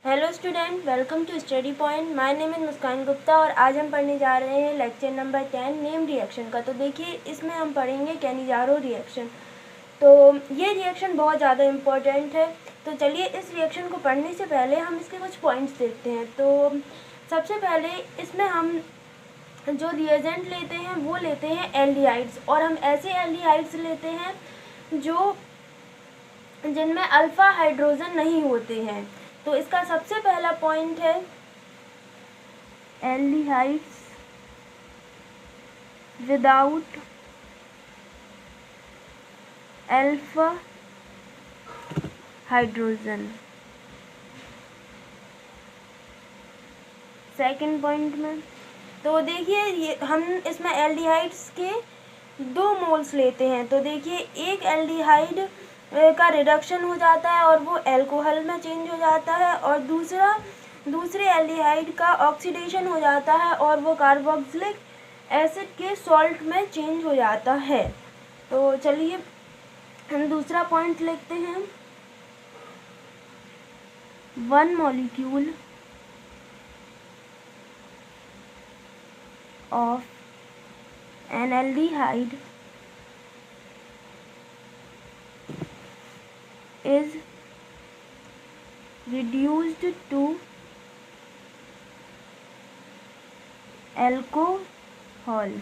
Hello student, welcome to study point. My name is Muskan Gupta और आज हम पढ़ने जा रहे हैं लेक्चर नंबर 10 नेम रिएक्शन का। तो देखिए, इसमें हम पढ़ेंगे कैनिजारो रिएक्शन। तो ये रिएक्शन बहुत ज़्यादा इम्पोर्टेंट है। तो चलिए, इस रिएक्शन को पढ़ने से पहले हम इसके कुछ पॉइंट्स देखते हैं। तो सबसे पहले इसमें हम जो रिएजेंट लेते हैं वो लेते हैं एल्डिहाइड्स, और हम ऐसे एल्डिहाइड्स लेते हैं जो जिनमें अल्फ़ा हाइड्रोजन नहीं होते हैं। तो इसका सबसे पहला पॉइंट है aldehydes without alpha hydrogen. Second point में तो देखिए, ये हम इसमें एल्डिहाइड्स के 2 मोल्स लेते हैं। तो देखिए, एक एल्डिहाइड का रिडक्शन हो जाता है और वो अल्कोहल में चेंज हो जाता है, और दूसरे एल्डिहाइड का ऑक्सीडेशन हो जाता है और वो कार्बोक्सिलिक एसिड के सॉल्ट में चेंज हो जाता है। तो चलिए, हम दूसरा पॉइंट लिखते हैं। 1 molecule of an aldehyde is reduced to alcohol।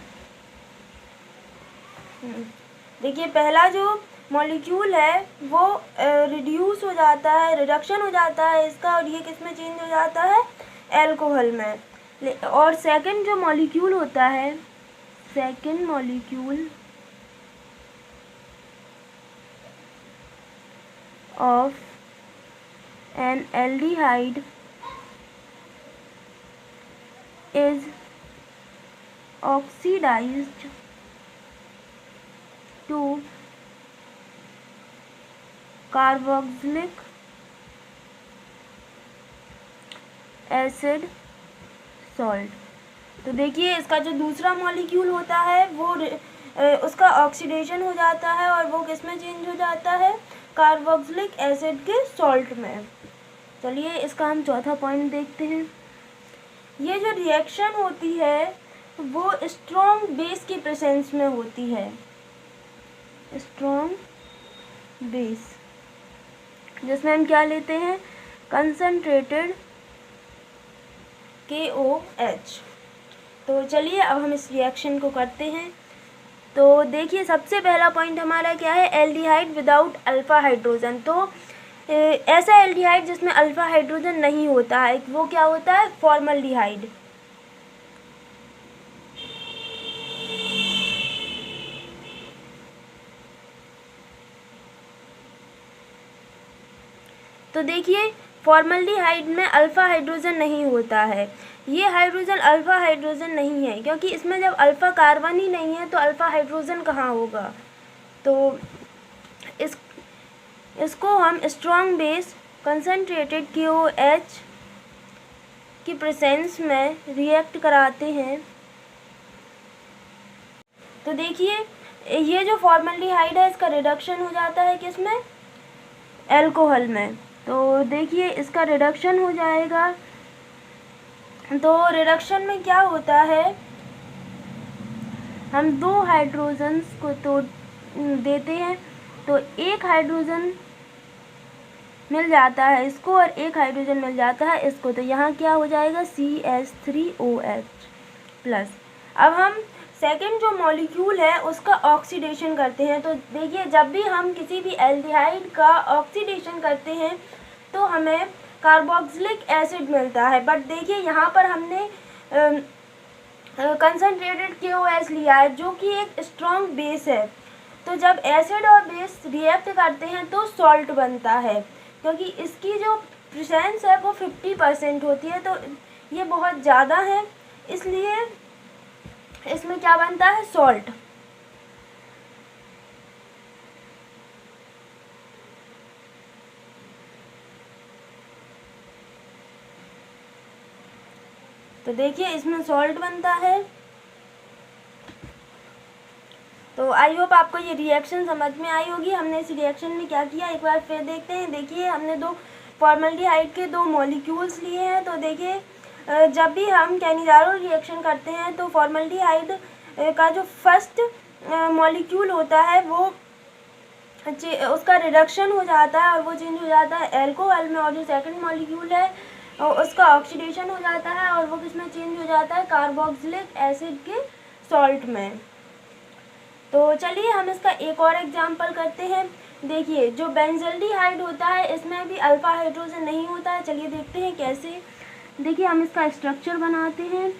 देखिए, पहला जो मॉलिक्यूल है वो रिड्यूस हो जाता है, रिडक्शन हो जाता है इसका, और ये किस में चेंज हो जाता है? अल्कोहल में। और सेकंड जो मॉलिक्यूल होता है, second molecule of an aldehyde is oxidised to carboxylic acid salt. तो देखिए, इसका जो दूसरा मॉलिक्यूल होता है वो उसका ऑक्सीडेशन हो जाता है और वो किस में चेंज हो जाता है? कार्बोक्सिलिक एसिड के सॉल्ट में। चलिए, इसका हम चौथा पॉइंट देखते हैं। ये जो रिएक्शन होती है वो स्ट्रॉन्ग बेस की प्रेजेंस में होती है। स्ट्रॉन्ग बेस, जिसमें हम क्या लेते हैं? Concentrated KOH। तो चलिए, अब हम इस रिएक्शन को करते हैं। तो देखिए, सबसे पहला पॉइंट हमारा क्या है? Aldehyde without alpha hydrogen. तो ऐसा एल्डिहाइड जिसमें अल्फ़ा हाइड्रोजन नहीं होता है वो क्या होता है? फॉर्मल्डिहाइड। तो देखिए, फॉर्मल्डिहाइड में अल्फ़ा हाइड्रोजन नहीं होता है। ये हाइड्रोजन अल्फ़ा हाइड्रोजन नहीं है, क्योंकि इसमें जब अल्फ़ा कार्बन ही नहीं है तो अल्फ़ा हाइड्रोजन कहाँ होगा? तो इसको हम स्ट्रॉन्ग बेस कंसंट्रेटेड KOH की प्रेजेंस में रिएक्ट कराते हैं। तो देखिए, ये जो फॉर्मल्डिहाइड है इसका रिडक्शन हो जाता है किसमें? अल्कोहल में। तो देखिए, इसका रिडक्शन हो जाएगा। तो रिडक्शन में क्या होता है? हम 2 हाइड्रोजन्स को तोड़ देते हैं, तो एक हाइड्रोजन मिल जाता है इसको और एक हाइड्रोजन मिल जाता है इसको। तो यहाँ क्या हो जाएगा? CH3OH+। अब हम सेकंड जो मॉलिक्यूल है उसका ऑक्सीडेशन करते हैं। तो देखिए, जब भी हम किसी भी एल्डिहाइड का ऑक्सीडेशन करते हैं तो हमें कार्बोक्सिलिक एसिड मिलता है। बट देखिए, यहाँ पर हमने कंसंट्रेटेड KOH लिया है जो कि एक स्ट्रॉन्ग बेस है। तो जब एसिड और बेस रिएक्ट करते हैं तो सॉल्ट बनता है, क्योंकि इसकी जो प्रेजेंस है वो 50% होती है। तो ये बहुत ज़्यादा है, इसलिए इसमें क्या बनता है? सॉल्ट। तो देखिए, इसमें सॉल्ट बनता है। तो आई होप आपको ये रिएक्शन समझ में आई होगी। हमने इस रिएक्शन में क्या किया एक बार फिर देखते हैं। देखिए, हमने 2 फॉर्मल्डिहाइड के 2 मॉलिक्यूल्स लिए हैं। तो देखिए जब भी हम कैनिज़ारो रिएक्शन करते हैं तो फॉर्मल्डिहाइड का जो फर्स्ट मॉलिक्यूल होता है वो उसका रिडक्शन हो जाता है और वो चेंज हो जाता है अल्कोहल में, और जो सेकंड मॉलिक्यूल है उसका ऑक्सीडेशन हो जाता है और वो किसमें चेंज हो जाता है, कार्बोक्सिलिक एसिड के सॉल्ट में। तो चलिए हम इसका एक और एग्जांपल करते हैं। देखिए जो बेंजल्डिहाइड होता है इसमें भी अल्फा हाइड्रोजन नहीं होता है। चलिए देखते हैं कैसे। देखिए हम इसका स्ट्रक्चर बनाते हैं।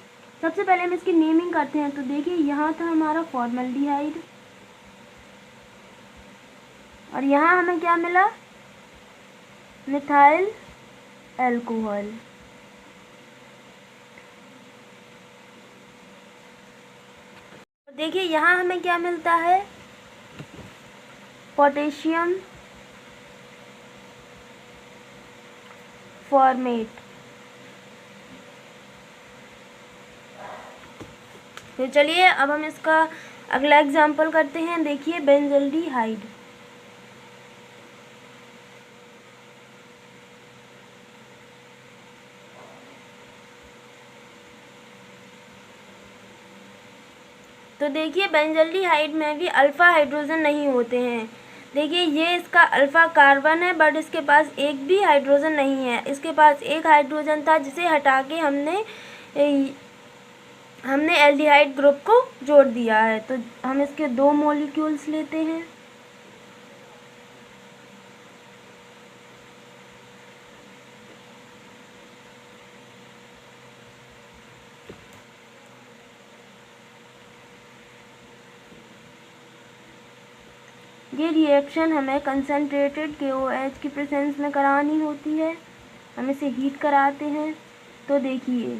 सबसे पहले हम इसकी नेमिंग करते हैं। तो देखिए यहाँ था हमारा फॉर्मल्डिहाइड और यहाँ हमें क्या मिला, मिथाइल अल्कोहल। देखिए यहाँ हमें क्या मिलता है, पोटेशियम फॉर्मेट। तो चलिए अब हम इसका अगला एग्जाम्पल करते हैं। देखिए बेंजल्डिहाइड, तो देखिए बेंजल्डिहाइड में भी अल्फा हाइड्रोजन नहीं होते हैं। देखिए ये इसका अल्फा कार्बन है बट इसके पास एक भी हाइड्रोजन नहीं है। इसके पास एक हाइड्रोजन था जिसे हटा के हमने एल्डिहाइड ग्रुप को जोड़ दिया है। तो हम इसके 2 मॉलिक्यूल्स लेते हैं। ये रिएक्शन हमें कंसनट्रेटेड KOH की प्रेजेंस में करानी होती है। हम इसे हीट कराते हैं। तो देखिए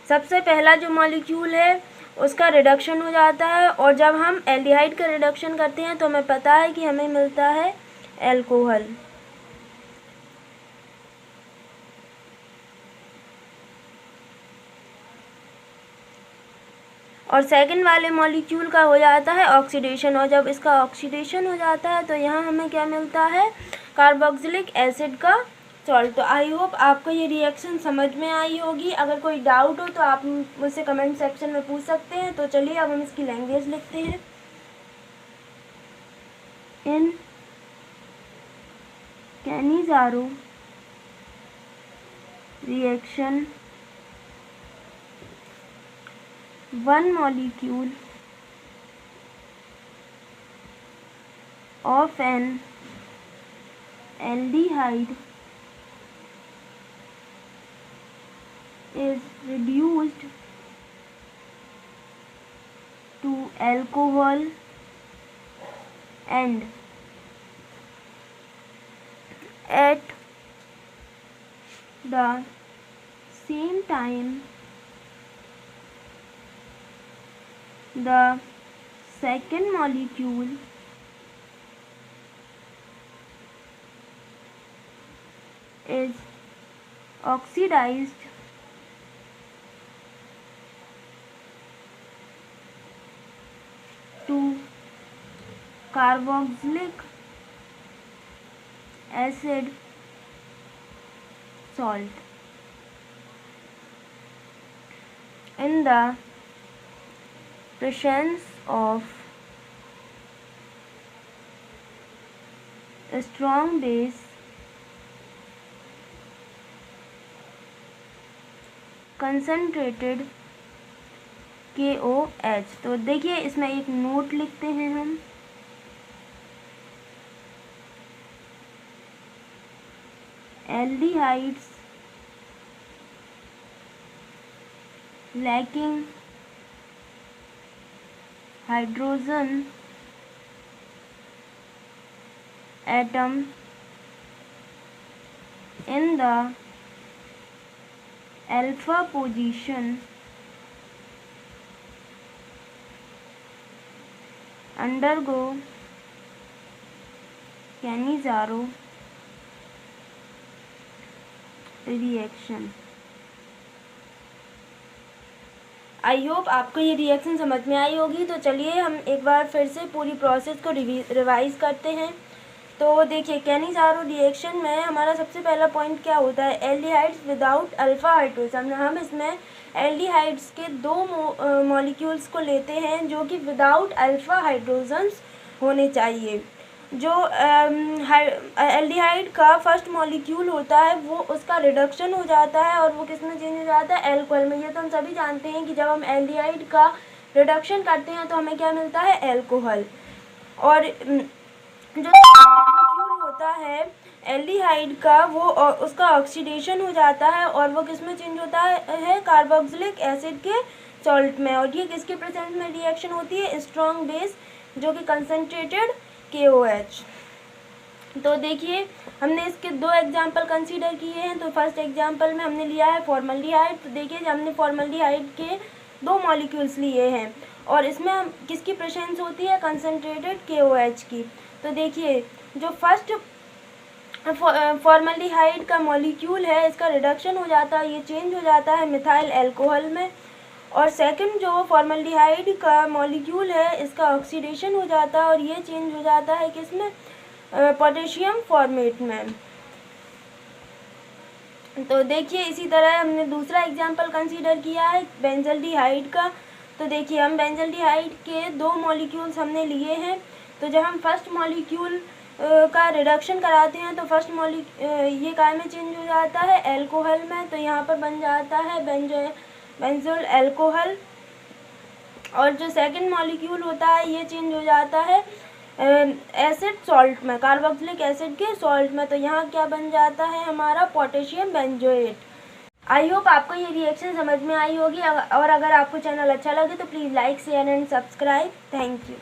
सबसे पहला जो मॉलिक्यूल है उसका रिडक्शन हो जाता है और जब हम एल्डिहाइड का रिडक्शन करते हैं तो हमें पता है कि हमें मिलता है अल्कोहल। और सेकंड वाले मॉलिक्यूल का हो जाता है ऑक्सीडेशन, और जब इसका ऑक्सीडेशन हो जाता है तो यहाँ हमें क्या मिलता है, कार्बोक्सिलिक एसिड का सॉल्ट। तो आई होप आपको ये रिएक्शन समझ में आई होगी। अगर कोई डाउट हो तो आप मुझसे कमेंट सेक्शन में पूछ सकते हैं। तो चलिए अब हम इसकी लैंग्वेज लिखते हैं। In Cannizzaro reaction one molecule of an aldehyde is reduced to alcohol and at the same time the second molecule is oxidized to carboxylic acid salt in the presence of a strong base concentrated KOH। तो देखिए इसमें एक note लिखते हैं हम। Aldehydes lacking hydrogen atom in the alpha position undergo Cannizzaro reaction. I hope आपको ये reaction समझ में आई होगी। तो चलिए हम एक बार फिर से पूरी प्रोसेस को रिवाइज करते हैं। तो देखिए कैनिज़ारो रिएक्शन में हमारा सबसे पहला पॉइंट क्या होता है, एल्डिहाइड्स विदाउट अल्फा हाइड्रोजन। हम इसमें एल्डिहाइड्स के दो मॉलिक्यूल्स को लेते हैं जो कि विदाउट अल्फा हाइड्रोजन्स होने चाहिए। जो एल्डिहाइड का फर्स्ट मॉलिक्यूल होता है वो उसका रिडक्शन हो जाता है और वो किस में चेंज हो जाता है, अल्कोहल में। ये तो हम सभी जानते हैं कि जब हम एल्डिहाइड का रिडक्शन करते हैं तो हमें क्या मिलता है, अल्कोहल। और जो मॉलिक्यूल होता है एल्डिहाइड का वो उसका ऑक्सीडेशन हो जाता है और वो किस में चेंज होता है, कार्बोक्सिलिक एसिड के सॉल्ट में। और ये किसके प्रेजेंस में रिएक्शन होती है, स्ट्रॉन्ग बेस जो कि कंसनट्रेटेड KOH। तो देखिए हमने इसके दो एग्जाम्पल कंसीडर किए हैं। तो फर्स्ट एग्जाम्पल में हमने लिया है फॉर्मल्डिहाइड। तो देखिए हमने फॉर्मल्डिहाइड के दो मॉलिक्यूल्स लिए हैं और इसमें हम किसकी प्रेजेंस होती है, कंसनट्रेटेड KOH की। तो देखिए जो फर्स्ट फॉर्मल्डिहाइड का मॉलिक्यूल है इसका रिडक्शन हो जाता है, ये चेंज हो जाता है मिथाइल अल्कोहल में। और सेकंड जो फॉर्मल्डिहाइड का मॉलिक्यूल है इसका ऑक्सीडेशन हो जाता है और ये चेंज हो जाता है किसमें, पोटेशियम फॉर्मेट में। तो देखिए इसी तरह हमने दूसरा एग्जांपल कंसीडर किया है बेंजल्डिहाइड का। तो देखिए हम बेंजल्डिहाइड के दो मॉलिक्यूल्स हमने लिए हैं। तो जब हम फर्स्ट मॉलिक्यूल का रिडक्शन कराते हैं तो फर्स्ट ये काय में चेंज हो जाता है, अल्कोहल में। तो यहाँ पर बन जाता है बेंजोल अल्कोहल। और जो सेकंड मॉलिक्यूल होता है ये चेंज हो जाता है एसिड सॉल्ट में, कार्बोक्सिलिक एसिड के सॉल्ट में। तो यहाँ क्या बन जाता है हमारा, पोटेशियम बेंजोएट। आई होप आपको ये रिएक्शन समझ में आई होगी और अगर आपको चैनल अच्छा लगे तो please like share and subscribe. Thank you.